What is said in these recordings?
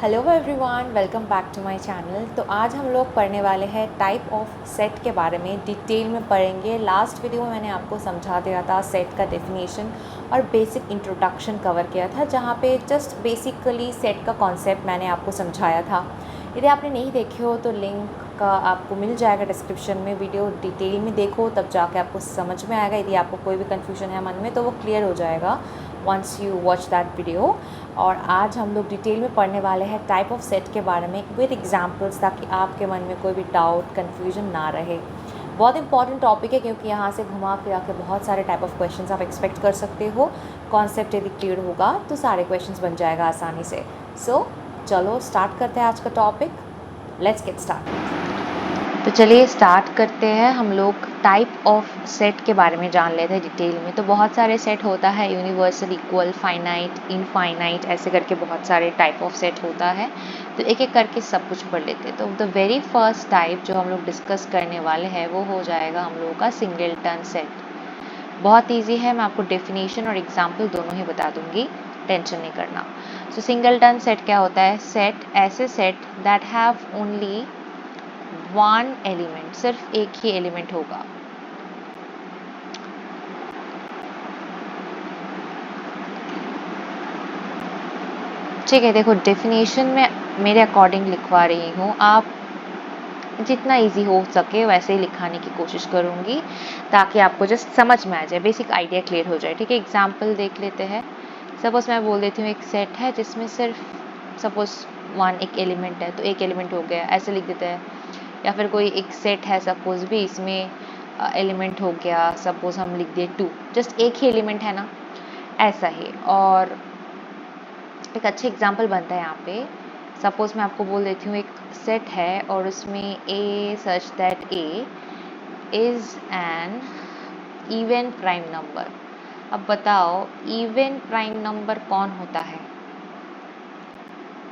Hello everyone, welcome back to my channel. तो आज हम लोग पढ़ने वाले हैं टाइप ऑफ सेट के बारे में, डिटेल में पढ़ेंगे। लास्ट वीडियो में मैंने आपको समझा दिया था सेट का डेफिनेशन और बेसिक इंट्रोडक्शन कवर किया था, जहाँ पे जस्ट बेसिकली सेट का कॉन्सेप्ट मैंने आपको समझाया था। यदि आपने नहीं देखे हो तो लिंक का आपको मिल जाएगा डिस्क्रिप्शन में। वीडियो डिटेल में देखो तब जाके आपको समझ में आएगा। यदि आपको कोई भी कन्फ्यूजन है मन में तो वो क्लियर हो जाएगा once you watch that video. और आज हम लोग डिटेल में पढ़ने वाले हैं टाइप ऑफ सेट के बारे में विद एग्जांपल्स, ताकि आपके मन में कोई भी डाउट कन्फ्यूजन ना रहे। बहुत इंपॉर्टेंट टॉपिक है क्योंकि यहाँ से घुमा फिरा के बहुत सारे टाइप ऑफ क्वेश्चंस आप एक्सपेक्ट कर सकते हो। कॉन्सेप्ट यदि क्लियर होगा तो सारे क्वेश्चंस बन जाएगा आसानी से। सो चलो स्टार्ट करते हैं आज का टॉपिक। Let's get start. तो चलिए स्टार्ट करते हैं। हम लोग टाइप ऑफ सेट के बारे में जान लेते हैं डिटेल में। तो बहुत सारे सेट होता है, यूनिवर्सल, इक्वल, फाइनाइट, इनफाइनाइट, ऐसे करके बहुत सारे टाइप ऑफ सेट होता है। तो एक एक करके सब कुछ पढ़ लेते हैं। तो द वेरी फर्स्ट टाइप जो हम लोग डिस्कस करने वाले हैं वो हो जाएगा हम लोगों का सिंगलटन सेट। बहुत ईजी है, मैं आपको डेफिनेशन और एग्जाम्पल दोनों ही बता दूंगी, टेंशन नहीं करना। सो सिंगलटन सेट क्या होता है? सेट ऐसे set that have only one element, सिर्फ एक ही एलिमेंट होगा। ठीक है, देखो डेफिनेशन में मेरे अकॉर्डिंग लिखवा रही हूँ, आप जितना इजी हो सके वैसे ही लिखाने की कोशिश करूँगी ताकि आपको जस्ट समझ में आ जाए, बेसिक आइडिया क्लियर हो जाए। ठीक है, एग्जाम्पल देख लेते हैं। सपोज मैं बोल देती हूँ एक सेट है जिसमें सिर्फ सपोज वन एक एलिमेंट है, तो एक एलिमेंट हो गया, ऐसे लिख देते हैं। या फिर कोई एक सेट है सपोज भी, इसमें एलिमेंट हो गया, सपोज हम लिख दिए 2, जस्ट एक ही एलिमेंट है ना, ऐसा ही। और एक अच्छे एग्जाम्पल बनता है यहाँ पे। सपोज मैं आपको बोल देती हूँ एक सेट है और उसमें A such that A is an even prime number. अब बताओ इवन प्राइम नंबर कौन होता है?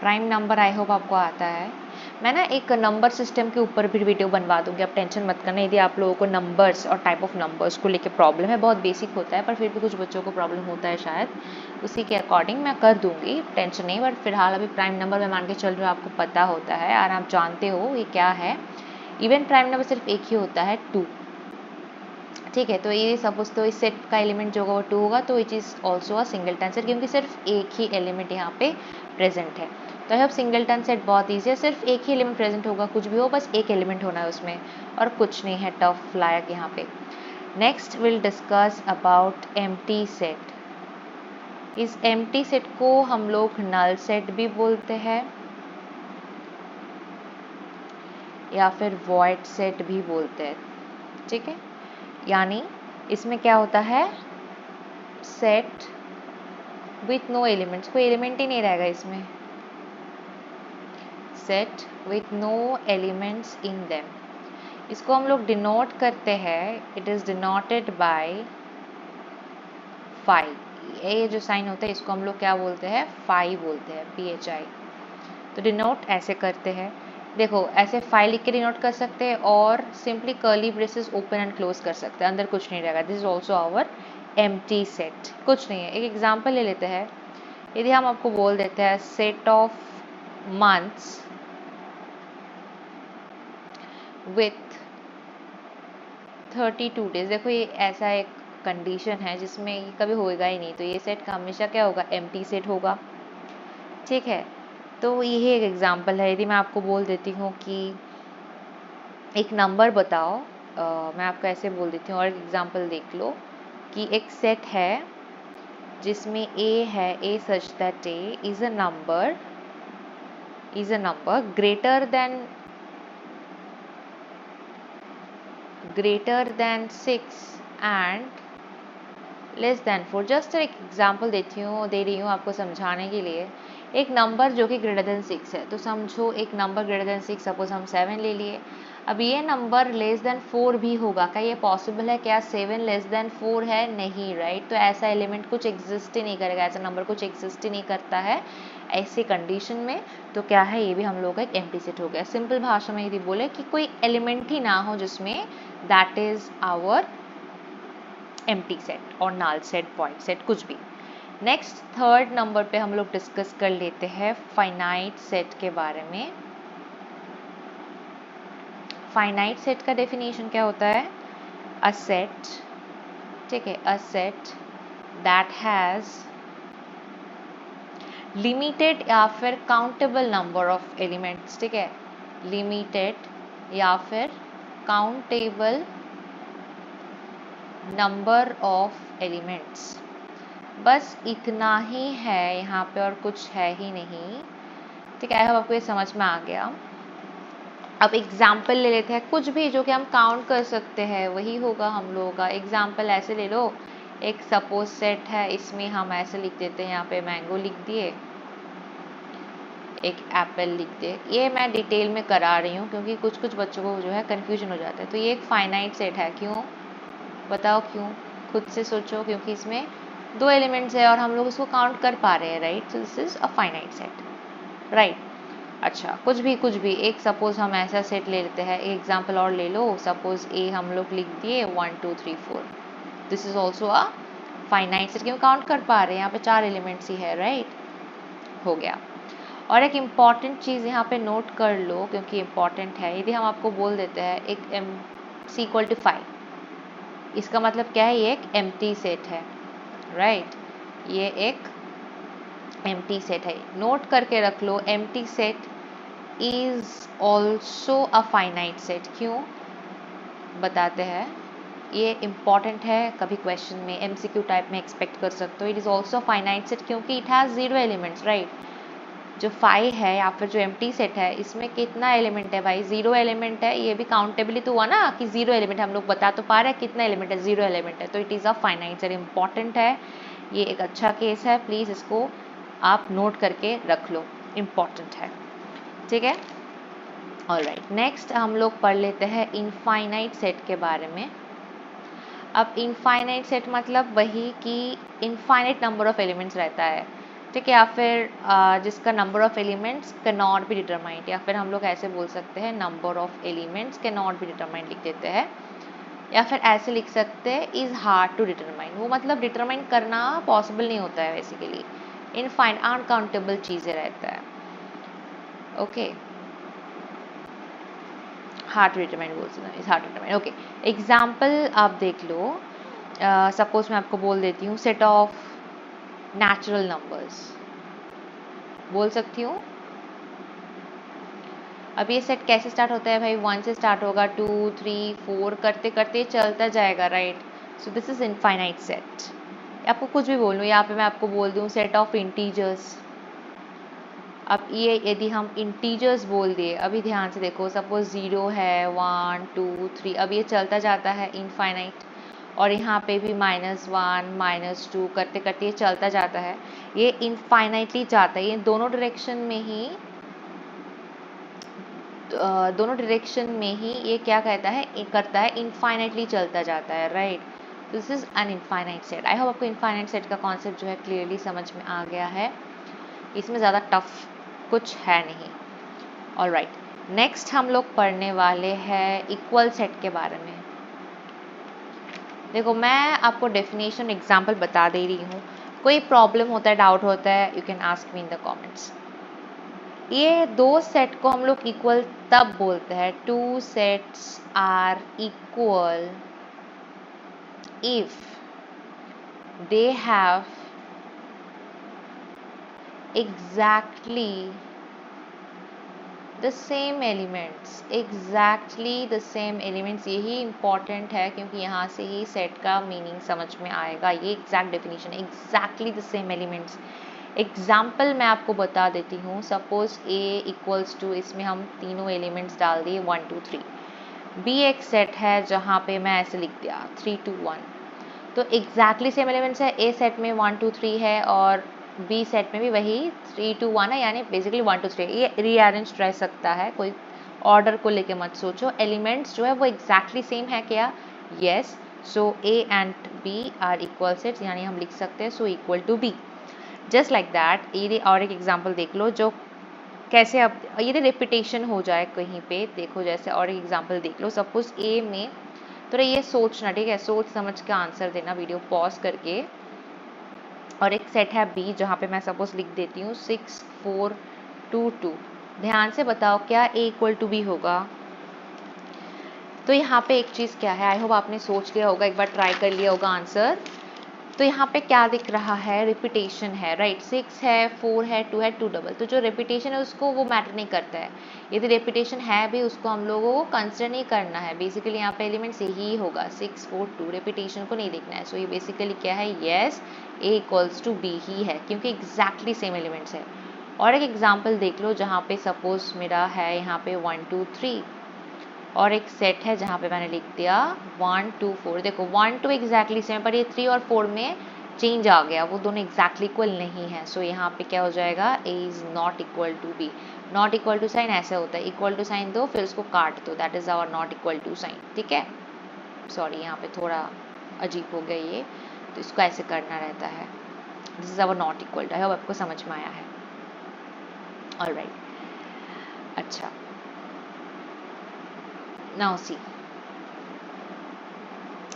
प्राइम नंबर आई होप आपको आता है। मैं ना एक नंबर सिस्टम के ऊपर भी वीडियो बनवा दूंगी, आप टेंशन मत करना। यदि आप लोगों को नंबर्स और टाइप ऑफ नंबर्स को लेके प्रॉब्लम है, बहुत बेसिक होता है पर फिर भी कुछ बच्चों को प्रॉब्लम होता है शायद, उसी के अकॉर्डिंग मैं कर दूंगी, टेंशन नहीं। बट फिलहाल अभी प्राइम नंबर मैं मान के चल रही हूँ, आपको पता होता है और आप जानते हो ये क्या है। इवन प्राइम नंबर सिर्फ एक ही होता है, 2। ठीक है, तो ये सपोज तो इस सेट का एलिमेंट जो होगा वो 2 होगा, तो it is also a singleton set क्योंकि सिर्फ एक ही एलिमेंट यहाँ पे प्रेजेंट है। तो अब सिंगलटन सेट बहुत ईजी है, सिर्फ एक ही एलिमेंट प्रेजेंट होगा, कुछ भी हो बस एक एलिमेंट होना है उसमें, और कुछ नहीं है टफ लायक यहाँ पे। Next will discuss about empty set. इस एम्प्टी सेट को हम लोग नल सेट भी बोलते हैं या फिर वॉइड सेट भी बोलते हैं। ठीक है, यानी इसमें क्या होता है, सेट विथ नो एलिमेंट्स, कोई एलिमेंट ही नहीं रहेगा इसमें, set with no elements in them. इसको हम लोग डिनोट करते हैं, it is denoted by phi. ये जो साइन होता है इसको हम लोग क्या बोलते हैं? फाई बोलते हैं, PHI। तो डिनोट ऐसे करते हैं, देखो ऐसे फाई लिख के डिनोट कर सकते हैं और simply curly braces open and close कर सकते हैं, अंदर कुछ नहीं रहेगा। This is also our empty set, कुछ नहीं है। एक एग्जाम्पल ले लेते हैं। यदि हम आपको बोल देते हैं set of months with 32 days, देखो ये ऐसा एक कंडीशन है जिसमें ये कभी होएगा ही नहीं, तो ये सेट का हमेशा क्या होगा? एम्प्टी सेट होगा। ठीक है, तो ये एक एग्जाम्पल है। यदि मैं आपको बोल देती हूँ कि एक नंबर बताओ, मैं आपको ऐसे बोल देती हूँ और एक एग्जाम्पल देख लो कि एक सेट है जिसमें ए है, A such that A is a number greater than 6 and less than 4। Just एक एग्जाम्पल दे रही हूँ आपको समझाने के लिए। एक नंबर जो कि ग्रेटर देन 6 है, तो समझो एक नंबर ग्रेटर देन 6, सपोज हम 7 ले लिए। अब ये नंबर लेस देन 4 भी होगा, क्या ये पॉसिबल है? क्या 7 लेस देन 4 है? नहीं, राइट। तो ऐसा एलिमेंट कुछ एग्जिस्ट ही नहीं करेगा, ऐसा नंबर कुछ एग्जिस्ट ही नहीं करता है ऐसी कंडीशन में। तो क्या है, ये भी हम लोग का एक एम्प्टी सेट हो गया। सिंपल भाषा में यदि बोले कि कोई एलिमेंट ही ना हो जिसमें, that is our empty set और नल सेट, वॉइड सेट, कुछ भी। नेक्स्ट थर्ड नंबर पे हम लोग डिस्कस कर लेते हैं फाइनाइट सेट के बारे में। फाइनाइट सेट का डेफिनेशन क्या होता है? अ सेट, ठीक है, a set that has limited या फिर काउंटेबल नंबर ऑफ एलिमेंट्स, ठीक है, लिमिटेड या फिर काउंटेबल नंबर ऑफ एलिमेंट्स। बस इतना ही है यहाँ पे और कुछ है ही नहीं, ठीक है। अब आपको ये समझ में आ गया। अब एग्जाम्पल ले लेते हैं, कुछ भी जो कि हम काउंट कर सकते हैं वही होगा हम लोगों का। एग्जाम्पल ऐसे ले लो, एक सपोज सेट है, इसमें हम ऐसे लिख देते हैं, यहाँ पे मैंगो लिख दिए, एक एप्पल लिख दे। ये मैं डिटेल में करा रही हूँ क्योंकि कुछ कुछ बच्चों को जो है कन्फ्यूजन हो जाता है। तो ये एक फाइनाइट सेट है। क्यों? बताओ क्यों? खुद से सोचो, क्योंकि इसमें 2 एलिमेंट्स है और हम लोग उसको काउंट कर पा रहे हैं, right. So this is a finite set, right. अच्छा, कुछ भी एक सपोज हम ऐसा सेट ले लेते हैं, एक एग्जाम्पल और ले लो। सपोज ए हम लोग लिख दिए 1 2 3 4। This is also a finite set क्योंकि काउंट कर पा रहे हैं, यहाँ पे 4 एलिमेंट्स ही है, राइट। हो गया। और एक इम्पॉर्टेंट चीज़ यहाँ पे नोट कर लो क्योंकि इम्पॉर्टेंट है। यदि हम आपको बोल देते हैं एक C=5, इसका मतलब क्या है? ये एक एम्प्टी सेट है, राइट। ये एक एम्प्टी सेट है। नोट करके रख लो, empty set is also a finite set. क्यों? बताते हैं। ये इम्पॉर्टेंट है, कभी क्वेश्चन में MCQ टाइप में एक्सपेक्ट कर सकते हो। It is also finite set क्योंकि इट हैज़ 0 एलिमेंट्स, राइट। जो 5 है या फिर जो एम्प्टी सेट है, इसमें कितना एलिमेंट है भाई? 0 एलिमेंट है। ये भी काउंटेबली तो हुआ ना कि 0 एलिमेंट, हम लोग बता तो पा रहे हैं कितना एलिमेंट है, 0 एलिमेंट है। तो it is a finite set. Important है, ये एक अच्छा केस है, प्लीज़ इसको आप नोट करके रख लो, इम्पॉर्टेंट है, ठीक है। ऑलराइट, नेक्स्ट हम लोग पढ़ लेते हैं इनफाइनाइट सेट के बारे में। अब इनफाइनाइट सेट मतलब वही कि इनफाइनाइट नंबर ऑफ एलिमेंट्स रहता है, ठीक है, या फिर जिसका number of elements can not be determined, या फिर हम लोग ऐसे बोल सकते हैं number of elements can not be determined लिख देते हैं, या फिर ऐसे लिख सकते हैं इज हार्ड टू डिटरमाइन। वो मतलब डिटरमाइन करना पॉसिबल नहीं होता है बेसिकली, इनफाइन अनकाउंटेबल चीज़ें रहता है, ओके। हार्ड टू डिटरमाइन बोल सकते हैं, is hard to determine, okay. Example आप देख लो, सपोज मैं आपको बोल देती हूँ सेट ऑफ नेचुरल नंबर्स, बोल सकती हूँ। अब ये सेट कैसे स्टार्ट होता है भाई? 1 से स्टार्ट होगा, 2 3 4 करते करते चलता जाएगा, right. So this is infinite set. आपको कुछ भी बोलूँ, यहाँ पे मैं आपको बोल दूँ सेट ऑफ इंटीजर्स। अब ये यदि हम इंटीजर्स बोल दिए, अभी ध्यान से देखो, सपोज 0 है, 1 2 3, अब ये चलता जाता है इनफाइनाइट, और यहाँ पे भी -1 -2 करते करते ये चलता जाता है, ये इनफाइनाइटली जाता है। ये दोनों डायरेक्शन में ही ये क्या कहता है, करता है, इनफाइनाइटली चलता जाता है, right. This is an infinite set. I hope आपको इनफाइनाइट सेट का कॉन्सेप्ट जो है क्लियरली समझ में आ गया है, इसमें ज़्यादा टफ कुछ है नहीं। ऑलराइट, नेक्स्ट हम लोग पढ़ने वाले हैं इक्वल सेट के बारे में। देखो, मैं आपको डेफिनेशन एग्जाम्पल बता दे रही हूँ, कोई प्रॉब्लम होता है, डाउट होता है, you can ask me in the comments. ये 2 सेट को हम लोग इक्वल तब बोलते हैं, 2 sets are equal if they have exactly the same elements, exactly the same elements। यही important है क्योंकि यहाँ से ही सेट का मीनिंग समझ में आएगा। ये exact definition, exactly the same elements। Example मैं आपको बता देती हूँ, सपोज A = इसमें हम तीनों एलिमेंट्स डाल दिए 1 2 3। B एक सेट है जहाँ पे मैं ऐसे लिख दिया 3 2 1, तो एग्जैक्टली सेम एलिमेंट्स है। A सेट में 1 2 3 है और B सेट में भी वही 3 2 1 है, यानी बेसिकली 1 2 3। ये रीअरेंज रह सकता है, कोई ऑर्डर को लेके मत सोचो। एलिमेंट्स जो है वो एग्जैक्टली सेम है क्या? Yes. So A and B are equal sets, यानी हम लिख सकते हैं so equal to B। Just like that, ये और एक एग्जाम्पल देख लो जो कैसे, अब यदि रिपीटेशन हो जाए कहीं पे, देखो जैसे और एक एग्जाम्पल देख लो, सपोज A में, तो ये सोचना, ठीक है, सोच समझ के आंसर देना, वीडियो पॉज करके और एक सेट है बी जहाँ पे मैं सपोज लिख देती हूँ 6 4 2 2। ध्यान से बताओ क्या ए इक्वल टू बी होगा। तो यहाँ पे एक चीज़ क्या है, आई होप आपने सोच लिया होगा, एक बार ट्राई कर लिया होगा आंसर। तो यहाँ पे क्या दिख रहा है, रिपीटेशन है, राइट। 6 है, 4 है, 2 है, 2 डबल। तो जो रिपीटेशन है उसको वो मैटर नहीं करता है। यदि रिपीटेशन है भी उसको हम लोगों को कंसिडर नहीं करना है। बेसिकली यहाँ पे एलिमेंट्स यही होगा 6 4 2, रिपीटेशन को नहीं देखना है। सो ये बेसिकली क्या है, yes A equals to B ही है, क्योंकि एग्जैक्टली सेम एलिमेंट्स है। और एक एग्जाम्पल देख लो जहाँ पे सपोज मेरा है यहाँ पे 1 2 3 और एक सेट है जहाँ पे मैंने लिख दिया 1 2 4। देखो 1 2 एग्जैक्टली सेम, पर ये 3 और 4 में चेंज आ गया, वो दोनों एग्जैक्टली इक्वल नहीं है। सो यहाँ पे क्या हो जाएगा, A is not equal to B. Not equal to sign ऐसे होता है, इक्वल टू साइन दो फिर उसको काट दो, that is our not equal to sign. ठीक है, सॉरी यहाँ पे थोड़ा अजीब हो गया ये, तो इसको ऐसे करना रहता है। This is our not equal to. I hope आपको समझ में आया है। ऑलराइट, अच्छा नाउ सी,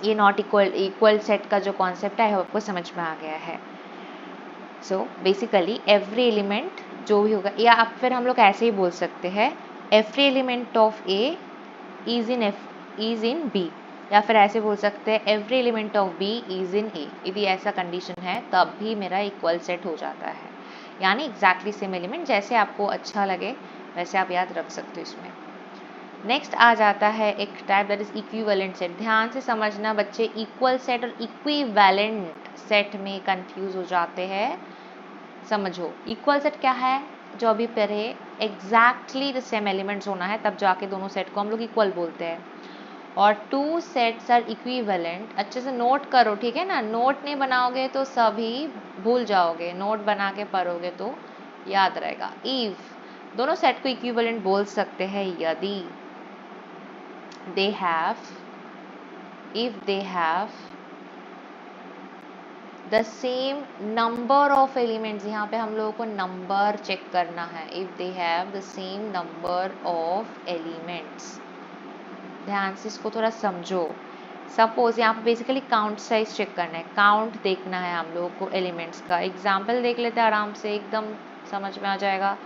ये नॉट इक्वल सेट का जो कॉन्सेप्ट है आपको समझ में आ गया है। सो बेसिकली एवरी एलिमेंट जो भी होगा, या आप फिर हम लोग ऐसे ही बोल सकते हैं every element of A is in B, या फिर ऐसे बोल सकते हैं every element of B is in A. यदि ऐसा कंडीशन है तब भी मेरा इक्वल सेट हो जाता है, यानी एग्जैक्टली सेम एलिमेंट। जैसे आपको अच्छा लगे वैसे आप याद रख सकते हो इसमें। नेक्स्ट आ जाता है एक type that is equivalent set. ध्यान से समझना बच्चे, इक्वल सेट और इक्विवेलेंट सेट में कंफ्यूज हो जाते हैं। समझो इक्वल सेट क्या है, जो अभी पढ़े एग्जैक्टली द सेम एलिमेंट्स होना है, तब जाके दोनों सेट को हम लोग इक्वल बोलते हैं। और टू सेट्स आर इक्विवेलेंट। अच्छे से नोट करो, ठीक है ना, नोट नहीं बनाओगे तो सभी भूल जाओगे, नोट बना के पढ़ोगे तो याद रहेगा। इफ दोनों सेट को इक्विवेलेंट बोल सकते हैं यदि they have, if they have the same number of elements, यहाँ पे हम लोगों को नंबर चेक करना है। if they have the same number of elements, ध्यान से इसको थोड़ा समझो। सपोज यहाँ पे बेसिकली काउंट साइज चेक करना है, काउंट देखना है हम लोगों को एलिमेंट्स का। एग्जाम्पल देख लेते हैं आराम से, एकदम समझ में आ जाएगा।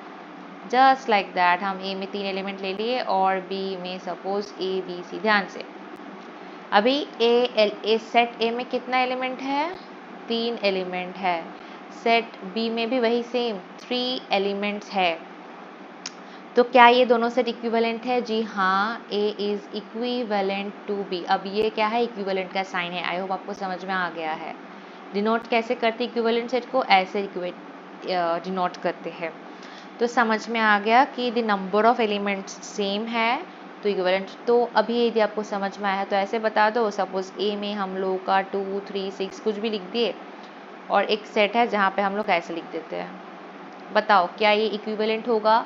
जस्ट लाइक दैट, हम ए में 3 एलिमेंट ले लिए और बी में सपोज ए बी सी। ध्यान से, अभी ए सेट ए में कितना एलिमेंट है, 3 एलिमेंट है। सेट बी में भी वही सेम 3 एलिमेंट्स है। तो क्या ये दोनों सेट इक्विवेलेंट है? जी हाँ, ए इज इक्विवेलेंट टू बी। अब ये क्या है, इक्विवेलेंट का साइन है। आई होप आपको समझ में आ गया है। डिनोट कैसे करते इक्विवेलेंट सेट को, ऐसे डिनोट करते हैं। तो समझ में आ गया कि the number of elements same है तो इक्विवेलेंट। तो अभी यदि आपको समझ में आया तो ऐसे बता दो, सपोज ए में हम लोग का 2 3 6 कुछ भी लिख दिए, और एक सेट है जहाँ पे हम लोग ऐसे लिख देते हैं। बताओ क्या ये इक्विवेलेंट होगा?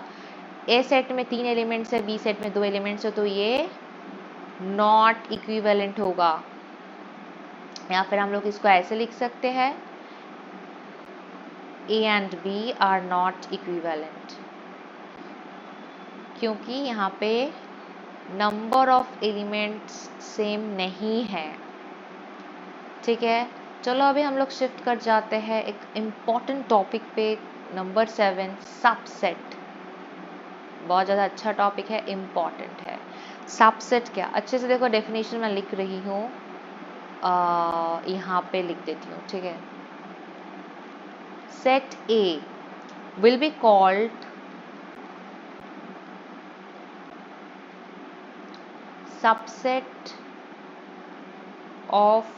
ए सेट में 3 एलिमेंट्स है, बी सेट में 2 एलिमेंट्स है, तो ये नॉट इक्विवेलेंट होगा। या फिर हम लोग इसको ऐसे लिख सकते हैं, A and B are not equivalent, क्योंकि यहाँ पे नंबर ऑफ एलिमेंट्स सेम नहीं है। ठीक है, चलो अभी हम लोग शिफ्ट कर जाते हैं एक इम्पॉर्टेंट टॉपिक पे, नंबर 7, सबसेट। बहुत ज़्यादा अच्छा टॉपिक है, इम्पॉर्टेंट है। सबसेट क्या, अच्छे से देखो, डेफिनेशन मैं लिख रही हूँ, यहाँ पे लिख देती हूँ, ठीक है। Set A will be called subset of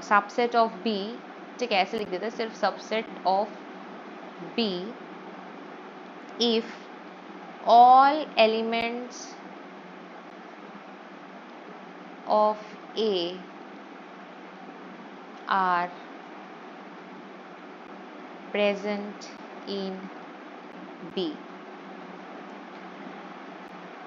subset of B. ठीक है, ऐसे लिख देते हैं सिर्फ, subset of B if all elements of A are present in B,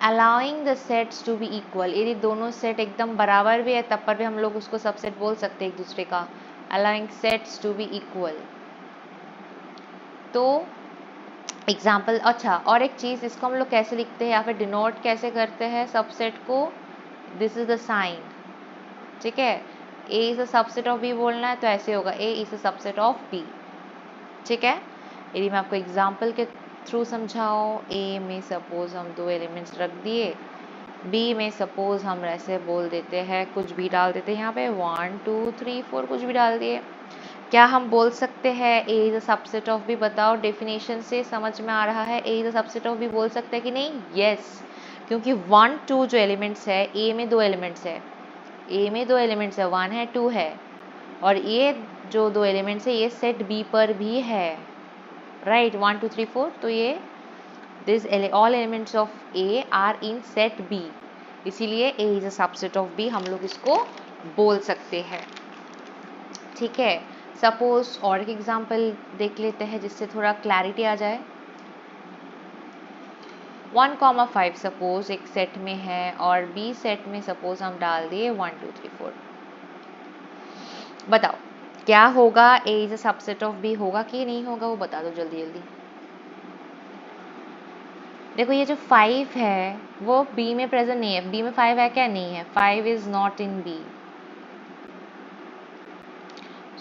allowing the sets to be equal। यदि दोनों सेट एकदम बराबर भी है तब पर भी हम लोग उसको सबसेट बोल सकते हैं एक दूसरे का, allowing sets to be equal। तो एग्जाम्पल, अच्छा और एक चीज़, इसको हम लोग कैसे लिखते हैं या फिर डिनोट कैसे करते हैं सबसेट को, दिस इज द साइन। ठीक है, A is a subset of B बोलना है तो ऐसे होगा, A is a subset of B. ठीक है, यदि मैं आपको एग्जाम्पल के थ्रू समझाऊँ, ए में सपोज हम 2 एलिमेंट्स रख दिए, बी में सपोज हम ऐसे बोल देते हैं, कुछ भी डाल देते हैं यहाँ पे 1 2 3 4 कुछ भी डाल दिए। क्या हम बोल सकते हैं A is a subset of B? बताओ, डेफिनेशन से समझ में आ रहा है A is a subset of B बोल सकते हैं कि नहीं? यस, क्योंकि 1 2 जो एलिमेंट्स है, ए में 2 एलिमेंट्स है, ए में 2 एलिमेंट्स है, 1 है 2 है, और ये जो 2 एलिमेंट्स है ये सेट बी पर भी है, राइट? 1 2 3 4, तो ये this all elements of A are in set B, इसीलिए A is a subset of B हम लोग इसको बोल सकते हैं। ठीक है, सपोज और एक एग्जांपल देख लेते हैं जिससे थोड़ा क्लैरिटी आ जाए। 1,5 सपोज एक सेट में है और बी सेट में सपोज हम डाल दिए 1 2 3 4। बताओ क्या होगा? A is a subset of B होगा कि नहीं होगा, वो बता दो जल्दी जल्दी। देखो ये जो 5 है वो बी में प्रेजेंट नहीं है, बी में 5 है क्या? नहीं है, 5 is not in B,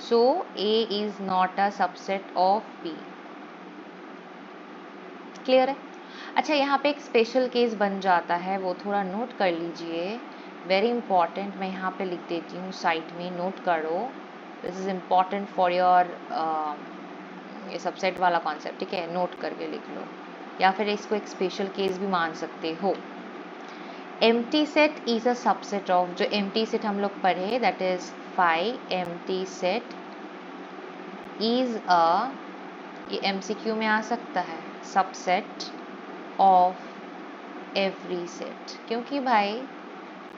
so A is not a subset of B. Clear है? अच्छा, यहाँ पे एक स्पेशल केस बन जाता है, वो थोड़ा नोट कर लीजिए, वेरी इंपॉर्टेंट। मैं यहाँ पे लिख देती हूँ साइड में, नोट करो, this is important for your ये सबसेट वाला कॉन्सेप्ट। ठीक है, नोट करके लिख लो, या फिर इसको एक स्पेशल केस भी मान सकते हो। Empty set is a subset of, जो एम्प्टी सेट हम लोग पढ़े that is 5, empty set is a, ये MCQ में आ सकता है, सबसेट ऑफ एवरी सेट, क्योंकि भाई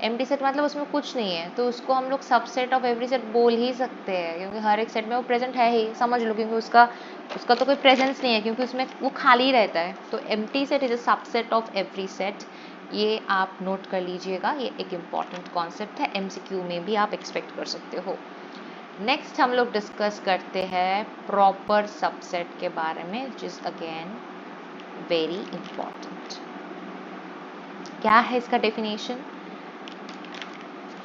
एम्प्टी सेट मतलब उसमें कुछ नहीं है, तो उसको हम लोग सबसेट ऑफ एवरी सेट बोल ही सकते हैं, क्योंकि हर एक सेट में वो प्रेजेंट है ही, समझ लो, क्योंकि उसका तो कोई प्रेजेंस नहीं है, क्योंकि उसमें वो खाली रहता है। तो empty set is a subset of every set, ये आप नोट कर लीजिएगा, ये एक इम्पॉर्टेंट कॉन्सेप्ट है, MCQ में भी आप एक्सपेक्ट कर सकते हो। नेक्स्ट हम लोग डिस्कस करते हैं प्रॉपर सबसेट के बारे में, which is again very important. क्या है इसका डेफिनेशन?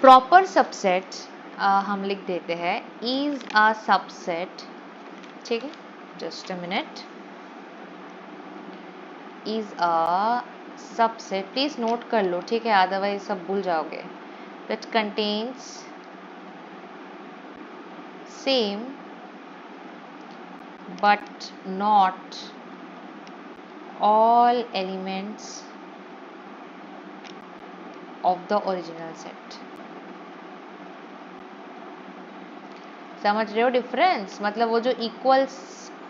प्रॉपर सबसेट हम लिख देते हैं इज अ सबसेट, ठीक है, just a minute, is a subset, please note कर लो, ठीक है, अदरवाइज सब भूल जाओगे, that contains same but not all elements of the original set। समझ रहे हो डिफरेंस? मतलब वो जो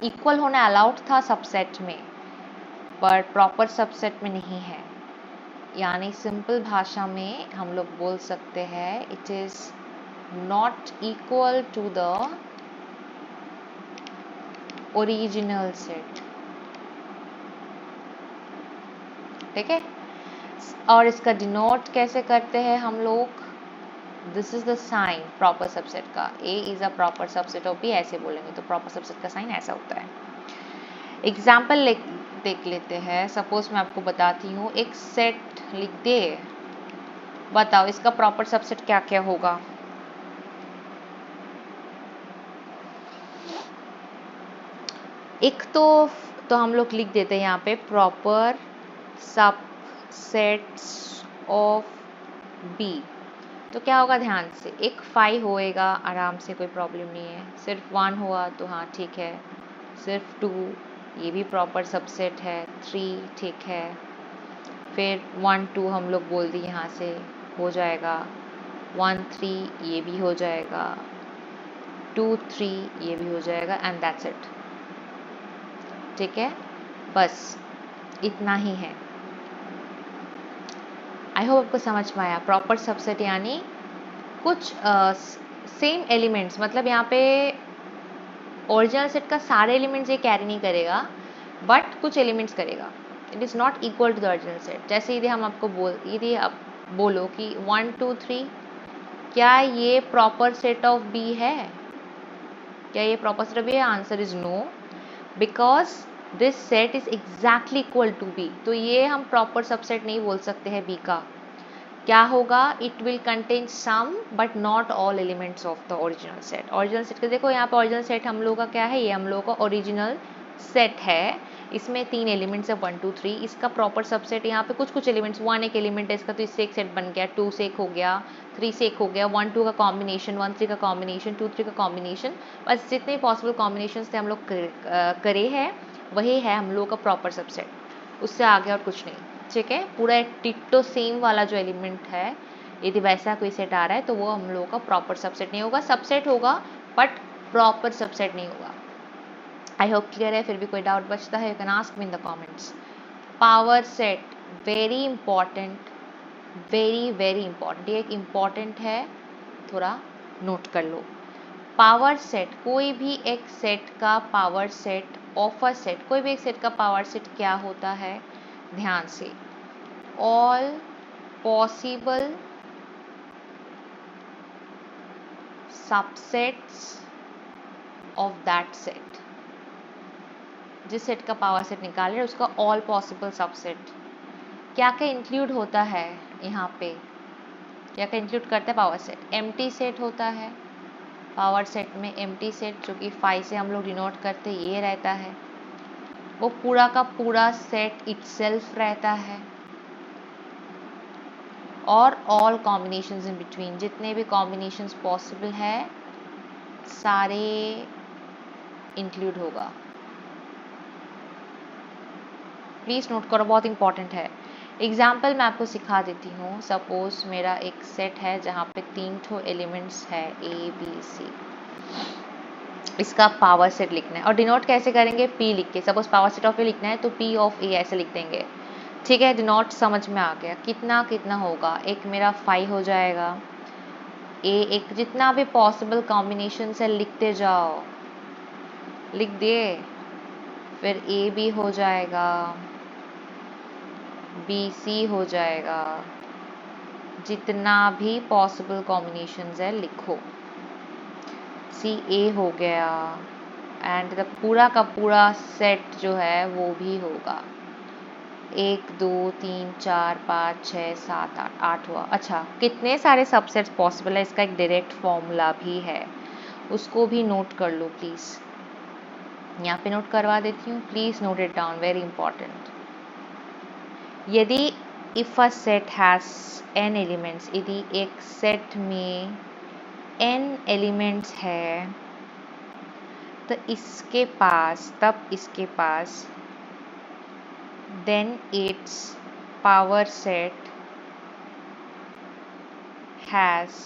इक्वल होने अलाउड था सबसेट में, पर प्रॉपर सबसेट में नहीं है, यानी सिंपल भाषा में हम लोग बोल सकते हैं it is not equal to the original set. ठीक है, और इसका डिनोट कैसे करते हैं हम लोग? This is the sign proper subset का, A is a proper subset of B, ऐसे बोलेंगे तो प्रॉपर सबसेट का साइन ऐसा होता है। एग्जाम्पल देख लेते हैं, सपोज मैं आपको बताती हूँ, एक सेट लिख दे, बताओ इसका प्रॉपर सबसेट क्या क्या होगा? एक तो हम लोग लिख देते हैं यहाँ पे प्रॉपर सबसेट्स ऑफ बी, तो क्या होगा ध्यान से, एक 5 होएगा आराम से, कोई प्रॉब्लम नहीं है, सिर्फ 1 हुआ तो हाँ ठीक है, सिर्फ 2 ये भी प्रॉपर सबसेट है, 3 ठीक है, फिर 1 2 हम लोग बोल दिए यहाँ से हो जाएगा, 1 3 ये भी हो जाएगा, 2 3 ये भी हो जाएगा, एंड दैट्स इट। ठीक है, बस इतना ही है। आई होप आपको समझ में आया। प्रॉपर सबसेट यानी कुछ सेम एलिमेंट्स, मतलब यहाँ पे ओरिजिनल सेट का सारे एलिमेंट्स ये कैरी नहीं करेगा, बट कुछ एलिमेंट्स करेगा, it is not equal to the original set. जैसे यदि हम आपको यदि आप बोलो कि 1 2 3 क्या ये प्रॉपर सेट ऑफ बी है, क्या ये प्रॉपर सेट ऑफ बी है? Answer is no, because this set is exactly equal to B, तो ये हम प्रॉपर सबसेट नहीं बोल सकते हैं बी का, क्या होगा, it will contain some but not all elements of the original set. Original set का देखो यहाँ पे ओरिजिनल सेट हम लोगों का क्या है, ये हम लोगों का ओरिजिनल सेट है। इसमें 3 एलिमेंट्स है 1 2 3। इसका प्रॉपर सबसेट यहाँ पे कुछ कुछ एलिमेंट्स, 1 एक एलिमेंट है इसका, तो इससे एक सेट बन गया, 2 से एक हो गया, 3 से एक हो गया, 1 2 का कॉम्बिनेशन, 1 3 का कॉम्बिनेशन, 2 3 का कॉम्बिनेशन। बस जितने पॉसिबल कॉम्बिनेशन थे हम लोग करे हैं, वही है हम लोग का प्रॉपर सबसेट, उससे आगे और कुछ नहीं। ठीक है, पूरा टिट्टो सेम वाला जो एलिमेंट है, यदि वैसा कोई सेट आ रहा है तो वो हम लोगों का प्रॉपर सबसेट नहीं होगा, सबसेट होगा बट प्रॉपर सबसेट नहीं होगा। आई होप क्लियर है। फिर भी कोई डाउट बचता है, you can ask me in the comments. Power set very important, very very important, ये एक इम्पॉर्टेंट है, थोड़ा नोट कर लो। पावर सेट, कोई भी एक सेट का power set of a set, कोई भी एक सेट का पावर सेट क्या होता है, ध्यान से, all possible subsets of that set. जिस सेट का पावर सेट निकाल रहे हैं उसका ऑल पॉसिबल सबसेट क्या क्या इंक्लूड होता है यहाँ पे, क्या क्या इंक्लूड करता है पावर सेट। एम्प्टी सेट होता है पावर सेट में, एम्प्टी सेट जो कि 5 से हम लोग डिनोट करते हैं, ये रहता है। वो पूरा का पूरा सेट इटसेल्फ रहता है, और ऑल कॉम्बिनेशंस इन बिटवीन, जितने भी कॉम्बिनेशंस पॉसिबल है सारे इंक्लूड होगा। प्लीज़ नोट करो, बहुत इंपॉर्टेंट है। एग्जाम्पल मैं आपको सिखा देती हूँ। सपोज मेरा एक सेट है जहाँ पे 3 ठो एलिमेंट्स है ए बी सी, इसका पावर सेट लिखना है और डिनोट कैसे करेंगे, पी लिख के। सपोज पावर सेट ऑफ ए लिखना है तो पी ऑफ ए ऐसे लिख देंगे। ठीक है, डिनोट समझ में आ गया। कितना कितना होगा, एक मेरा 5 हो जाएगा, ए एक जितना भी पॉसिबल कॉम्बिनेशन है लिखते जाओ, लिख दिए, फिर ए बी हो जाएगा, बी सी हो जाएगा, जितना भी पॉसिबल कॉम्बिनेशंस है लिखो, सी ए हो गया, एंड द पूरा का पूरा सेट जो है वो भी होगा। 1 2 3 4 5 6 7 8 8 हुआ। अच्छा, कितने सारे सबसेट्स पॉसिबल है इसका एक डायरेक्ट फॉर्मूला भी है, उसको भी नोट कर लो प्लीज़। यहाँ पे नोट करवा देती हूँ, please note it down, very important. यदि if a set has n elements, यदि एक सेट में n एलिमेंट्स है तो इसके पास then its power set has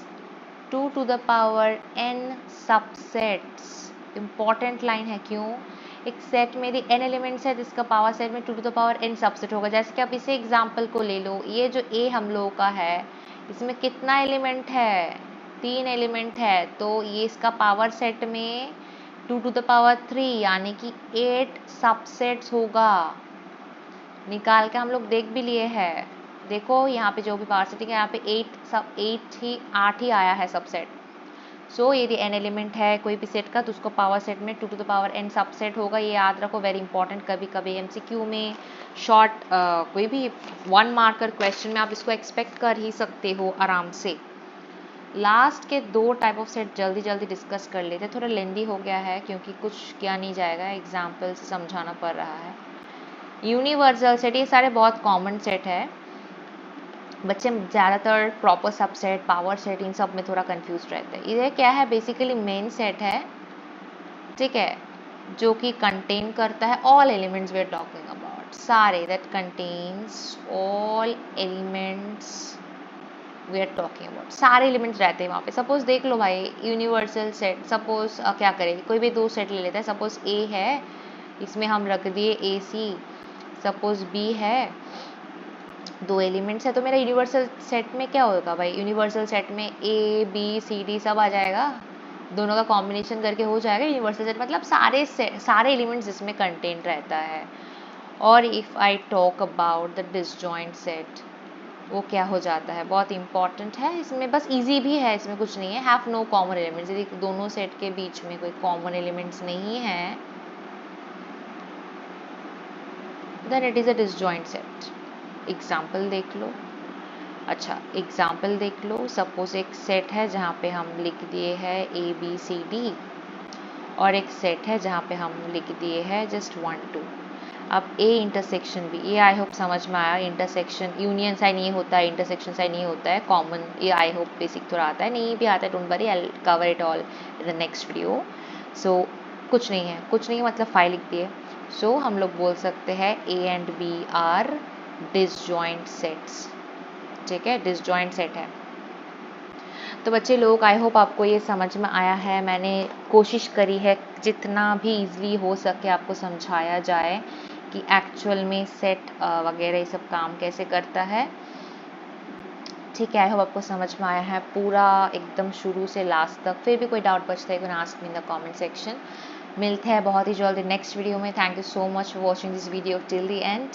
2 to the power n subsets। Important line है, क्यों, एक सेट में यदि n एलिमेंट्स है जिसका पावर सेट में 2 to the power n subset होगा। जैसे कि आप इसे एग्जांपल को ले लो, ये जो a हम लोगों का है इसमें कितना एलिमेंट है, 3 एलिमेंट है, तो ये इसका पावर सेट में 2 to the power 3 यानी कि 8 सबसेट्स होगा। निकाल के हम लोग देख भी लिए हैं, देखो यहाँ पे जो भी पावर सेटिंग है यहाँ पे 8 ही आया है सबसेट। सो यदि n एलिमेंट है कोई भी सेट का तो उसको पावर सेट में 2 to the power n subset होगा। ये याद रखो, वेरी इंपॉर्टेंट। कभी कभी MCQ में शॉर्ट कोई भी 1 मार्कर क्वेश्चन में आप इसको एक्सपेक्ट कर ही सकते हो आराम से। लास्ट के 2 टाइप ऑफ सेट जल्दी जल्दी डिस्कस कर लेते, थोड़ा लेंदी हो गया है क्योंकि कुछ किया नहीं जाएगा, एग्जाम्पल से समझाना पड़ रहा है। यूनिवर्सल सेट, ये सारे बहुत कॉमन सेट है, बच्चे ज़्यादातर प्रॉपर सबसेट, पावर सेट, इन सब में थोड़ा कंफ्यूज रहते हैं। ये क्या है, बेसिकली मेन सेट है, ठीक है, जो कि कंटेन करता है all elements we are talking about, सारे, that contains all elements we are talking about, सारे एलिमेंट्स रहते हैं वहाँ पे। सपोज देख लो भाई, यूनिवर्सल सेट, सपोज क्या करें, कोई भी 2 सेट ले लेते हैं। सपोज ए है, इसमें हम रख दिए ए सी, सपोज बी है, 2 एलिमेंट्स है, तो मेरा यूनिवर्सल सेट में क्या होगा भाई, यूनिवर्सल सेट में ए बी सी डी सब आ जाएगा, दोनों का कॉम्बिनेशन करके हो जाएगा यूनिवर्सल सेट, मतलब सारे एलिमेंट्स जिसमें कंटेंट रहता है। और if I talk about the disjoint set, वो क्या हो जाता है, बहुत इंपॉर्टेंट है, इसमें बस इजी भी है, इसमें कुछ नहीं है। हैव नो कॉमन एलिमेंट्स, यदि दोनों सेट के बीच में कोई कॉमन एलिमेंट्स नहीं है then it is a disjoint set. Example देख लो, अच्छा, एग्जाम्पल देख लो। सपोज एक सेट है जहाँ पे हम लिख दिए है ABCD, और एक सेट है जहाँ पे हम लिख दिए है जस्ट 1 2। अब A इंटरसेक्शन B, ये आई होप समझ में आया। इंटरसेक्शन यूनियन साइन ये होता है, इंटरसेक्शन साइन ये होता है, कॉमन ये आई होप बेसिक थोड़ा आता है, नहीं भी आता है don't worry, I cover it all in the next video. So कुछ नहीं है, कुछ नहीं है मतलब 5 लिख दिए। सो हम लोग बोल सकते हैं A and B are disjoint sets. ठीक है, डिसजॉइंट सेट है। तो बच्चे लोग आई होप आपको ये समझ में आया है। मैंने कोशिश करी है जितना भी इजीली हो सके आपको समझाया जाए कि एक्चुअल में सेट वगैरह ये सब काम कैसे करता है। ठीक है, आई होप आपको समझ में आया है पूरा एकदम शुरू से लास्ट तक। फिर भी कोई डाउट बचता है you can ask me in the comment section. मिलते हैं बहुत ही जल्दी नेक्स्ट वीडियो में। Thank you so much for watching this video till the end.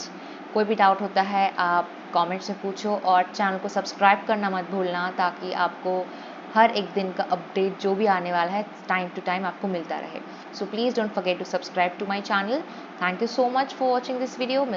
कोई भी डाउट होता है आप कमेंट्स में पूछो, और चैनल को सब्सक्राइब करना मत भूलना ताकि आपको हर एक दिन का अपडेट जो भी आने वाला है टाइम टू टाइम आपको मिलता रहे। So please don't forget to subscribe to my channel. Thank you so much for watching this video.